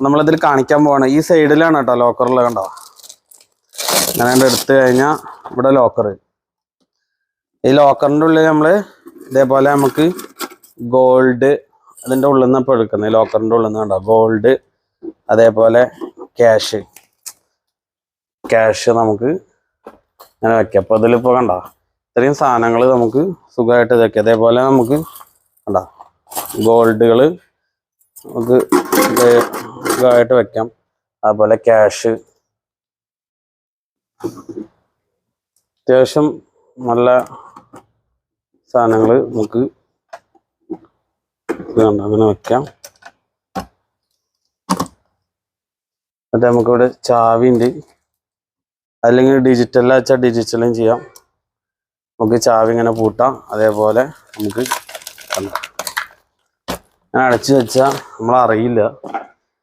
നമ്മളിതിൽ കാണിക്കാൻ പോവാണ്. ഈ സൈഡിലാണ് കേട്ടോ ലോക്കറിൽ കണ്ടോ. അങ്ങനെ എടുത്തു കഴിഞ്ഞാൽ ഇവിടെ ലോക്കർ. ഈ ലോക്കറിൻ്റെ ഉള്ളിൽ നമ്മൾ ഇതേപോലെ നമുക്ക് ഗോൾഡ് അതിൻ്റെ ഉള്ളിൽ നിന്ന് ഇപ്പോൾ എടുക്കുന്നത്. ലോക്കറിൻ്റെ ഉള്ളിൽ നിന്ന് കണ്ടോ ഗോൾഡ്, അതേപോലെ ക്യാഷ് നമുക്ക് അങ്ങനെ വെക്കാം. അപ്പോൾ ഇതിലിപ്പോൾ കണ്ടോ ഇത്രയും സാധനങ്ങൾ നമുക്ക് സുഖമായിട്ട് ഇതൊക്കെ. അതേപോലെ നമുക്ക് കണ്ടോ ഗോൾഡുകൾ നമുക്ക് സുഖമായിട്ട് വെക്കാം. അതുപോലെ ക്യാഷ് അത്യാവശ്യം നല്ല സാധനങ്ങൾ നമുക്ക് അങ്ങനെ വെക്കാം. എന്നിട്ട് നമുക്കിവിടെ ചാവി ഉണ്ട്. അല്ലെങ്കിൽ ഡിജിറ്റലിൽ വെച്ചാൽ ഡിജിറ്റലും ചെയ്യാം. നമുക്ക് ചാവി ഇങ്ങനെ പൂട്ടാം. അതേപോലെ നമുക്ക് അങ്ങനെ അടച്ചു വെച്ചാൽ നമ്മളറിയില്ല.